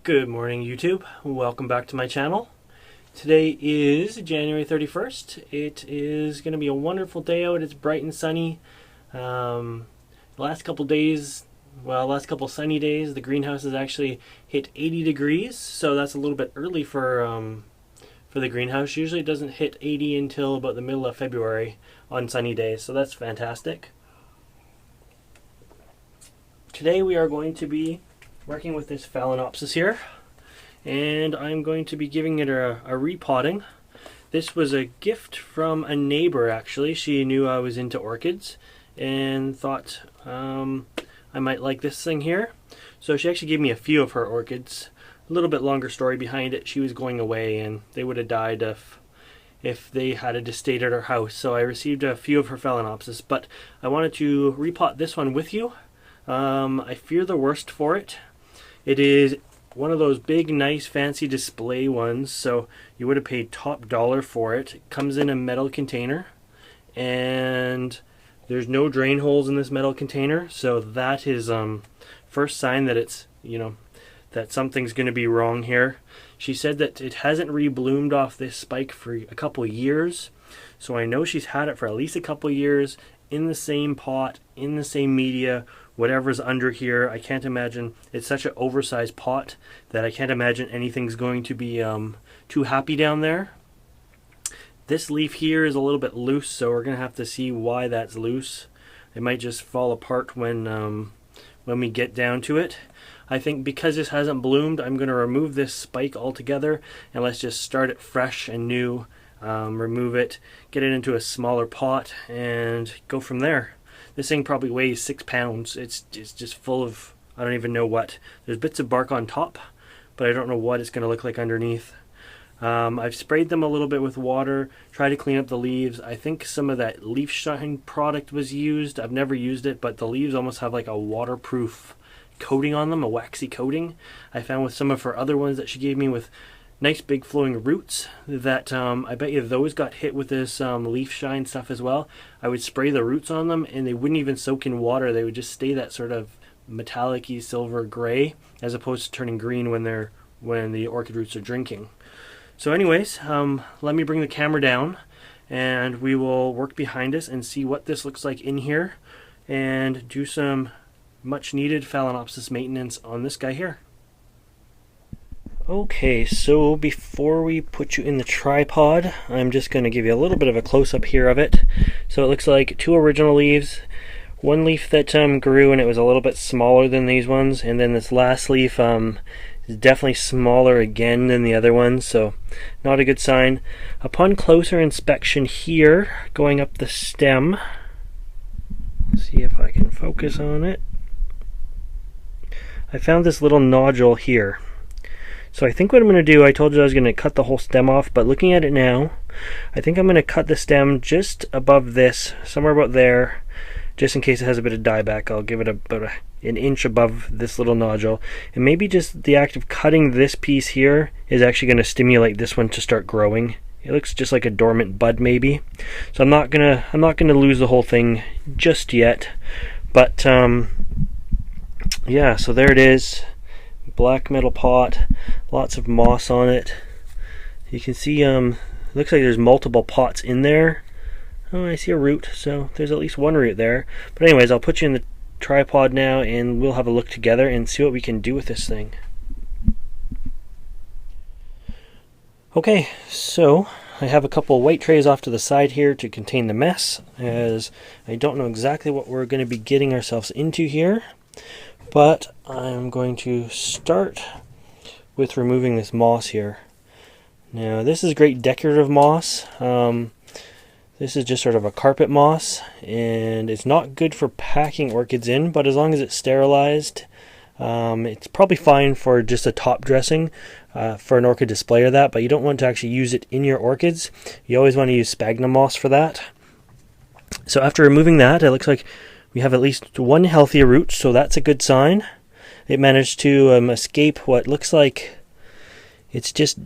Good morning, YouTube. Welcome back to my channel. Today is January 31st. It is going to be a wonderful day out. It's bright and sunny. The last couple days, well, last couple sunny days, the greenhouse has actually hit 80 degrees, so that's a little bit early for the greenhouse. Usually it doesn't hit 80 until about the middle of February on sunny days, so that's fantastic. Today we are going to be working with this Phalaenopsis here, and I'm going to be giving it a repotting. This was a gift from a neighbor, actually. She knew I was into orchids and thought I might like this thing here. So she actually gave me a few of her orchids. A little bit longer story behind it. She was going away and they would have died if they had a estate at her house. So I received a few of her Phalaenopsis, but I wanted to repot this one with you. I fear the worst for it. It is one of those big, nice, fancy display ones, so you would have paid top dollar for it. It comes in a metal container, and there's no drain holes in this metal container, so that is first sign that it's, that something's going to be wrong here. She said that it hasn't rebloomed off this spike for a couple of years, so I know she's had it for at least a couple of years in the same pot, in the same media, whatever's under here. I can't imagine, it's such an oversized pot that I can't imagine anything's going to be too happy down there. This leaf here is a little bit loose, so we're gonna have to see why that's loose. It might just fall apart when we get down to it. I think because this hasn't bloomed, I'm gonna remove this spike altogether and let's just start it fresh and new. Remove it, get it into a smaller pot, and go from there. This thing probably weighs 6 pounds. It's just full of, I don't even know what. There's bits of bark on top, but I don't know what it's going to look like underneath. I've sprayed them a little bit with water, tried to clean up the leaves. I think some of that leaf shine product was used. I've never used it, but the leaves almost have like a waterproof coating on them, a waxy coating. I found with some of her other ones that she gave me with nice big flowing roots that I bet you those got hit with this leaf shine stuff as well. I would spray the roots on them and they wouldn't even soak in water. They would just stay that sort of metallic-y silver gray as opposed to turning green when the orchid roots are drinking. So anyways, let me bring the camera down and we will work behind us and see what this looks like in here and do some much needed Phalaenopsis maintenance on this guy here. Okay, so before we put you in the tripod, I'm just going to give you a little bit of a close-up here of it. So it looks like 2 original leaves, 1 leaf that grew and it was a little bit smaller than these ones, and then this last leaf is definitely smaller again than the other ones, so not a good sign. Upon closer inspection here, going up the stem, let's see if I can focus on it, I found this little nodule here. So I think what I'm going to do, I told you I was going to cut the whole stem off, but looking at it now, I think I'm going to cut the stem just above this, somewhere about there, just in case it has a bit of dieback. I'll give it about an inch above this little nodule, and maybe just the act of cutting this piece here is actually going to stimulate this one to start growing. It looks just like a dormant bud maybe. So I'm not gonna lose the whole thing just yet, but yeah, so there it is. Black metal pot, lots of moss on it. You can see looks like there's multiple pots in there. Oh, I see a root, so there's at least 1 root there. But anyways, I'll put you in the tripod now and we'll have a look together and see what we can do with this thing. Okay, so I have a couple white trays off to the side here to contain the mess, as I don't know exactly what we're going to be getting ourselves into here. But I'm going to start with removing this moss here. Now this is great decorative moss. This is just sort of a carpet moss, and it's not good for packing orchids in, but as long as it's sterilized, it's probably fine for just a top dressing for an orchid display or that, but you don't want to actually use it in your orchids. You always want to use sphagnum moss for that. So after removing that, it looks like we have at least one healthy root, so that's a good sign. It managed to escape what looks like it's just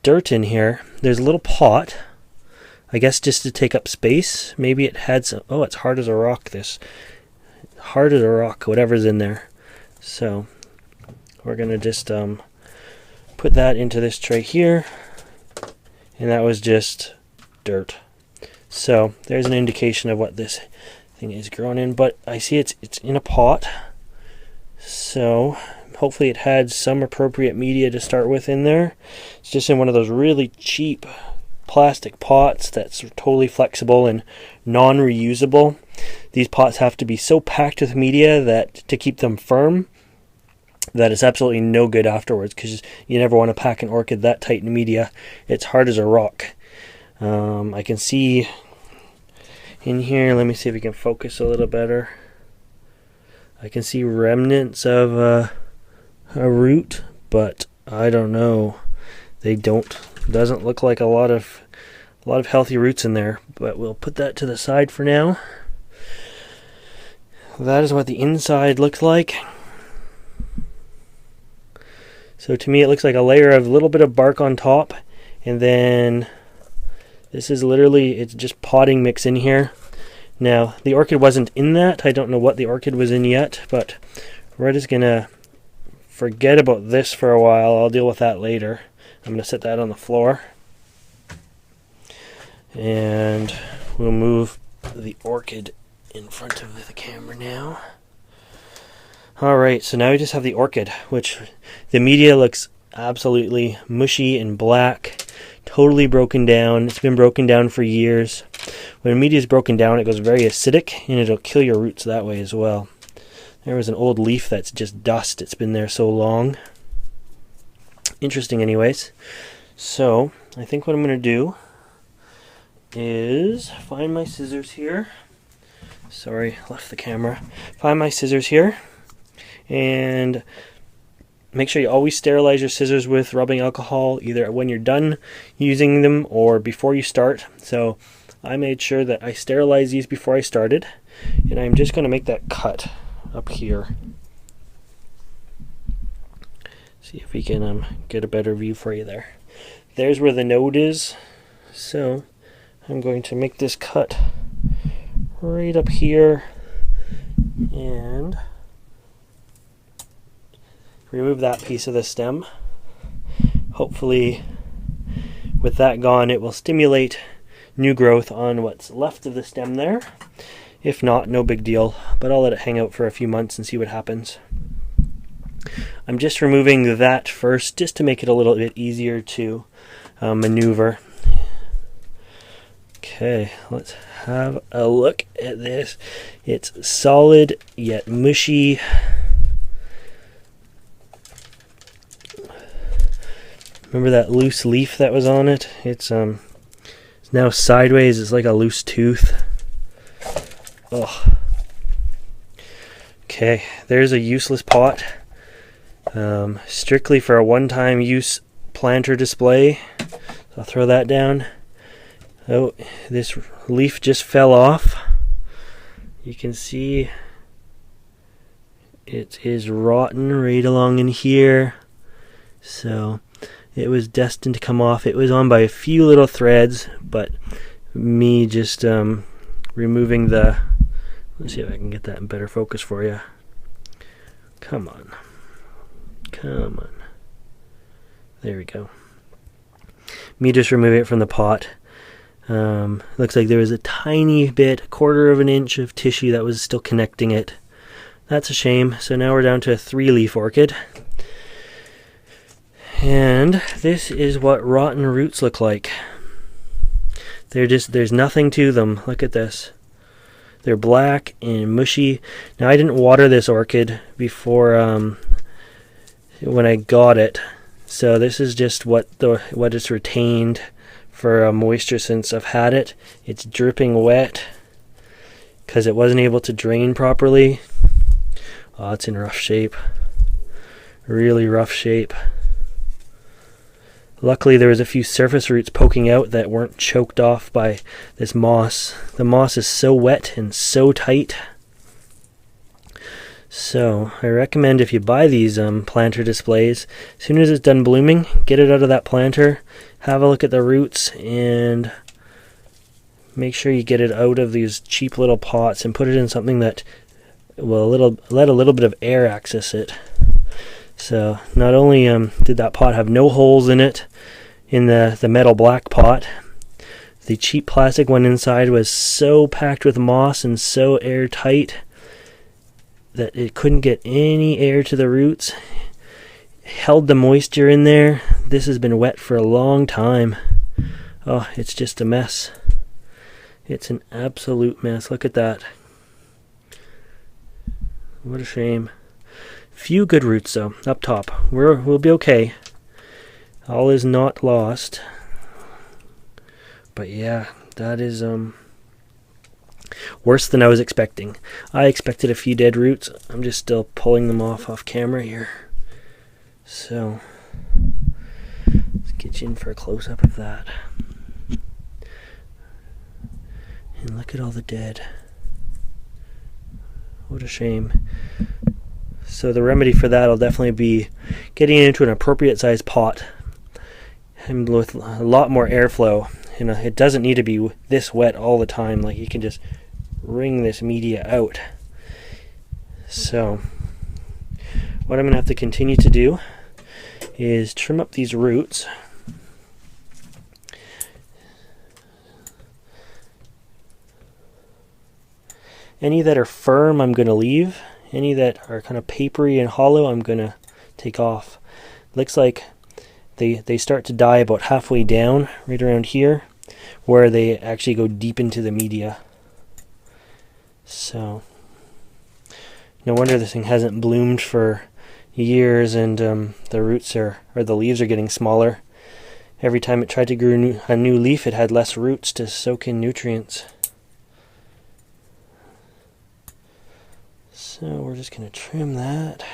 dirt in here. There's a little pot, I guess just to take up space. Maybe it had some, oh, it's hard as a rock, this. Hard as a rock, whatever's in there. So we're going to just put that into this tray here, and that was just dirt. So there's an indication of what this thing is grown in, but I see it's in a pot, so hopefully it had some appropriate media to start with in there. It's just in one of those really cheap plastic pots that's totally flexible and non-reusable. These pots have to be so packed with media that to keep them firm that it's absolutely no good afterwards, because you never want to pack an orchid that tight in media. It's hard as a rock. I can see in here, let me see if we can focus a little better. I can see remnants of a root, but I don't know. Doesn't look like a lot of healthy roots in there, but we'll put that to the side for now. That is what the inside looks like. So to me it looks like a layer of a little bit of bark on top, and then this is literally, it's just potting mix in here. Now the orchid wasn't in that. I don't know what the orchid was in yet, but we're just gonna forget about this for a while. I'll deal with that later. I'm gonna set that on the floor, and we'll move the orchid in front of the camera now. Alright, so now we just have the orchid, which the media looks absolutely mushy and black, totally broken down. It's been broken down for years. When media is broken down, it goes very acidic, and it'll kill your roots that way as well. There was an old leaf that's just dust. It's been there so long. Interesting anyways. So I think what I'm going to do is find my scissors here. Sorry, left the camera. Find my scissors here, and make sure you always sterilize your scissors with rubbing alcohol, either when you're done using them or before you start. So I made sure that I sterilized these before I started, and I'm just going to make that cut up here. See if we can get a better view for you there. There's where the node is. So I'm going to make this cut right up here and remove that piece of the stem. Hopefully with that gone, it will stimulate new growth on what's left of the stem there. If not, no big deal, but I'll let it hang out for a few months and see what happens. I'm just removing that first, just to make it a little bit easier to maneuver. Okay, let's have a look at this. It's solid yet mushy. Remember that loose leaf that was on it? It's now sideways. It's like a loose tooth. Ugh. Okay, there's a useless pot. Strictly for a one-time use planter display. So I'll throw that down. Oh, this leaf just fell off. You can see it is rotten right along in here. So it was destined to come off. It was on by a few little threads, but me just removing the... Let's see if I can get that in better focus for you. Come on. Come on. There we go. Me just remove it from the pot. Looks like there was a tiny bit, a quarter of an inch of tissue that was still connecting it. That's a shame. So now we're down to a 3-leaf orchid. And this is what rotten roots look like. There's nothing to them. Look at this. They're black and mushy. Now I didn't water this orchid before when I got it, so this is just what it's retained for moisture since I've had it. It's dripping wet because it wasn't able to drain properly. Oh, it's in rough shape. Really rough shape. Luckily there was a few surface roots poking out that weren't choked off by this moss. The moss is so wet and so tight. So I recommend if you buy these planter displays, as soon as it's done blooming, get it out of that planter, have a look at the roots, and make sure you get it out of these cheap little pots and put it in something that will let a little bit of air access it. So not only did that pot have no holes in it in the metal black pot, the cheap plastic one inside was so packed with moss and so airtight that it couldn't get any air to the roots. It held the moisture in there. This has been wet for a long time. Oh, it's just a mess. It's an absolute mess. Look at that. What a shame. Few good roots though up top. We'll be okay. All is not lost. But yeah, that is worse than I was expecting. I expected a few dead roots. I'm just still pulling them off camera here. So let's get you in for a close-up of that. And look at all the dead. What a shame. So the remedy for that will definitely be getting it into an appropriate sized pot and with a lot more airflow. You know, it doesn't need to be this wet all the time. Like, you can just wring this media out. So what I'm going to have to continue to do is trim up these roots. Any that are firm I'm going to leave. Any that are kind of papery and hollow I'm going to take off. Looks like they start to die about halfway down, right around here, where they actually go deep into the media. So no wonder this thing hasn't bloomed for years, and the roots or the leaves are getting smaller. Every time it tried to grow a new leaf, it had less roots to soak in nutrients. So we're just going to trim that.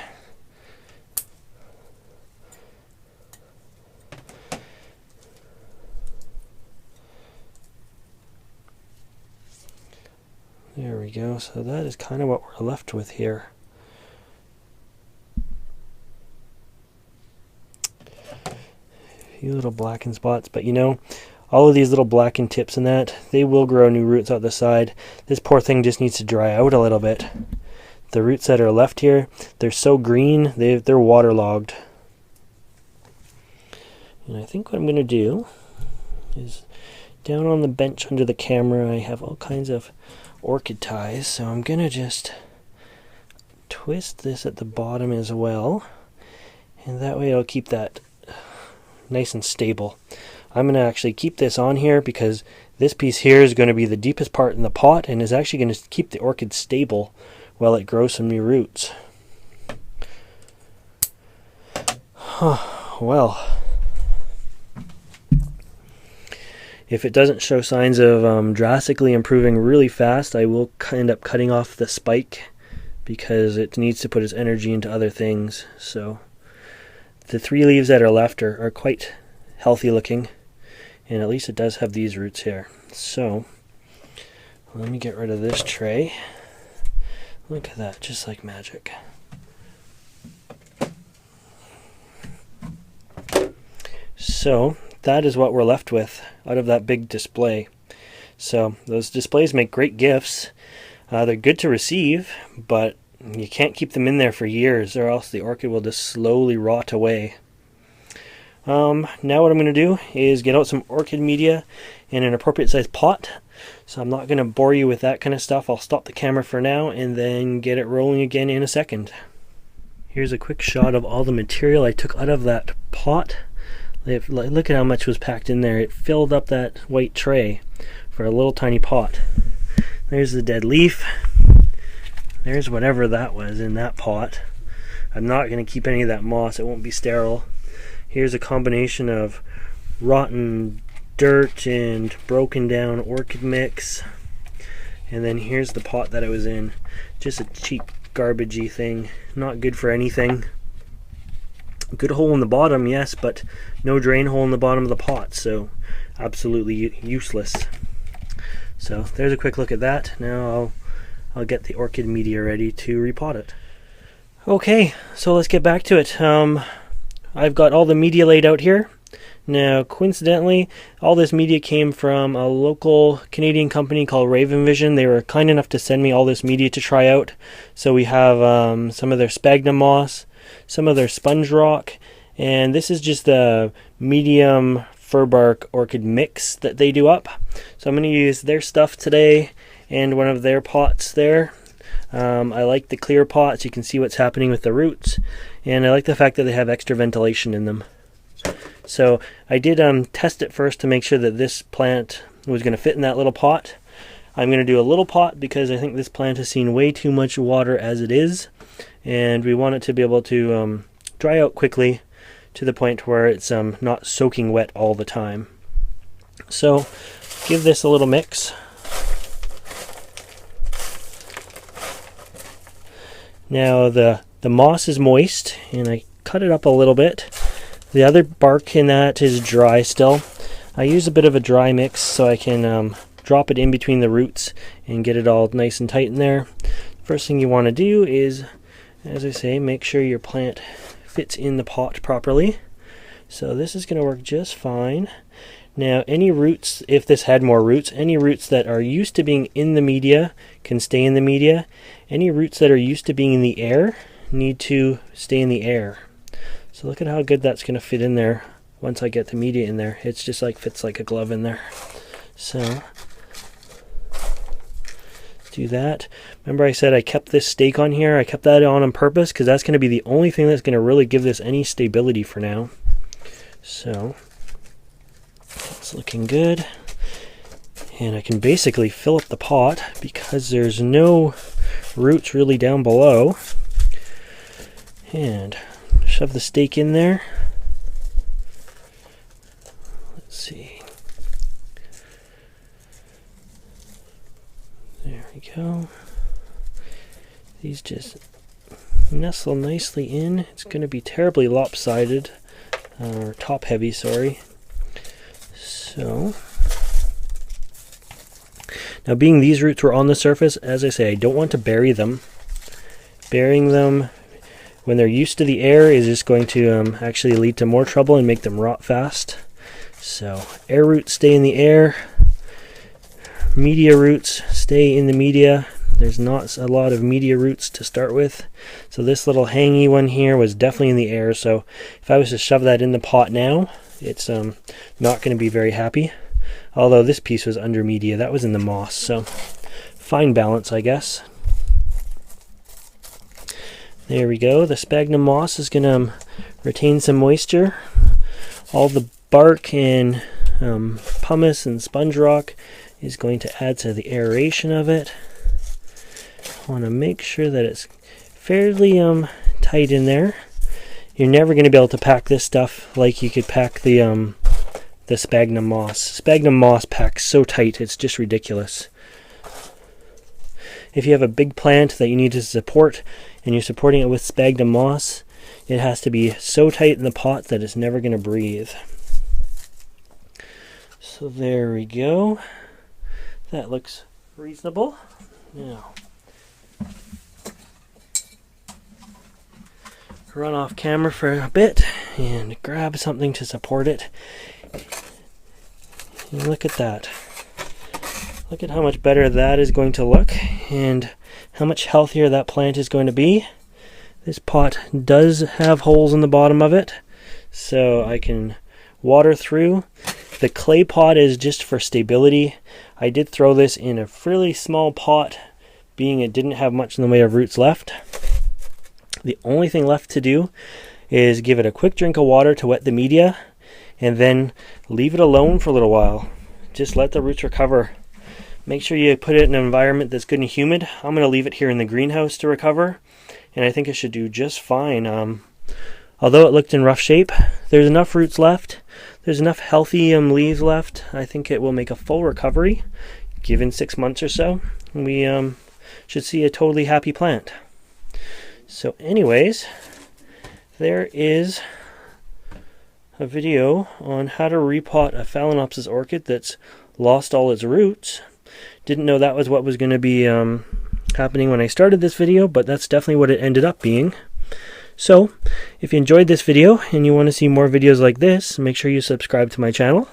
There we go. So that is kind of what we're left with here. A few little blackened spots, but you know, all of these little blackened tips and that, they will grow new roots out the side. This poor thing just needs to dry out a little bit. The roots that are left here, they're so green, they're waterlogged. And I think what I'm going to do is, down on the bench under the camera, I have all kinds of orchid ties, so I'm going to just twist this at the bottom as well, and that way it'll keep that nice and stable. I'm going to actually keep this on here because this piece here is going to be the deepest part in the pot and is actually going to keep the orchid stable while it grows some new roots. Well, if it doesn't show signs of drastically improving really fast, I will end up cutting off the spike because it needs to put its energy into other things. So the 3 leaves that are left are quite healthy looking, and at least it does have these roots here. So let me get rid of this tray. Look at that, just like magic. So that is what we're left with out of that big display. So those displays make great gifts. They're good to receive, but you can't keep them in there for years or else the orchid will just slowly rot away. Now what I'm going to do is get out some orchid media in an appropriate sized pot. So I'm not going to bore you with that kind of stuff. I'll stop the camera for now and then get it rolling again in a second. Here's a quick shot of all the material I took out of that pot. Look at how much was packed in there. It filled up that white tray for a little tiny pot. There's the dead leaf. There's whatever that was in that pot. I'm not going to keep any of that moss. It won't be sterile. Here's a combination of rotten dirt and broken down orchid mix. And then here's the pot that it was in. Just a cheap garbagey thing. Not good for anything. Good hole in the bottom, yes, but no drain hole in the bottom of the pot, so absolutely useless. So there's a quick look at that. Now I'll get the orchid media ready to repot it. Okay, so let's get back to it. I've got all the media laid out here. Now, coincidentally, all this media came from a local Canadian company called Raven Vision. They were kind enough to send me all this media to try out. So we have some of their sphagnum moss, some of their sponge rock, and this is just the medium furbark orchid mix that they do up. So I'm going to use their stuff today and one of their pots there. I like the clear pots. You can see what's happening with the roots, and I like the fact that they have extra ventilation in them. So I did test it first to make sure that this plant was going to fit in that little pot. I'm going to do a little pot because I think this plant has seen way too much water as it is, and we want it to be able to dry out quickly to the point where it's not soaking wet all the time. So give this a little mix. Now the moss is moist, and I cut it up a little bit. The other bark in that is dry still. I use a bit of a dry mix so I can drop it in between the roots and get it all nice and tight in there. First thing you want to do is, as I say, make sure your plant fits in the pot properly. So this is going to work just fine. Now any roots, if this had more roots, any roots that are used to being in the media can stay in the media. Any roots that are used to being in the air need to stay in the air. So look at how good that's going to fit in there once I get the media in there. It's just like fits like a glove in there. So do that. Remember I said I kept this stake on here. I kept that on purpose because that's going to be the only thing that's going to really give this any stability for now. So it's looking good. And I can basically fill up the pot because there's no roots really down below. And shove the stake in there. Let's see. There we go. These just nestle nicely in. It's going to be terribly lopsided, or top heavy, sorry. So now, being these roots were on the surface, as I say, I don't want to bury them. Burying them when they're used to the air is just going to actually lead to more trouble and make them rot fast. So air roots stay in the air, media roots stay in the media. There's not a lot of media roots to start with. So this little hangy one here was definitely in the air. So if I was to shove that in the pot now, it's not going to be very happy. Although this piece was under media, that was in the moss. So fine balance, I guess. There we go. The sphagnum moss is going to retain some moisture. All the bark and pumice and sponge rock is going to add to the aeration of it. I want to make sure that it's fairly tight in there. You're never going to be able to pack this stuff like you could pack the sphagnum moss. Sphagnum moss packs so tight, it's just ridiculous. If you have a big plant that you need to support and you're supporting it with sphagnum moss, it has to be so tight in the pot that it's never going to breathe. So there we go. That looks reasonable. Now, run off camera for a bit and grab something to support it. And look at that. Look at how much better that is going to look and how much healthier that plant is going to be. This pot does have holes in the bottom of it, so I can water through. The clay pot is just for stability. I did throw this in a fairly small pot, being it didn't have much in the way of roots left. The only thing left to do is give it a quick drink of water to wet the media, and then leave it alone for a little while. Just let the roots recover. Make sure you put it in an environment that's good and humid. I'm going to leave it here in the greenhouse to recover, and I think it should do just fine. Although it looked in rough shape, there's enough roots left. There's enough healthy leaves left. I think it will make a full recovery. Given 6 months or so, we should see a totally happy plant. So anyways, there is a video on how to repot a Phalaenopsis orchid that's lost all its roots. Didn't know that was what was going to be happening when I started this video, but that's definitely what it ended up being. So, if you enjoyed this video and you want to see more videos like this, make sure you subscribe to my channel.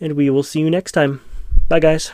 And we will see you next time. Bye guys.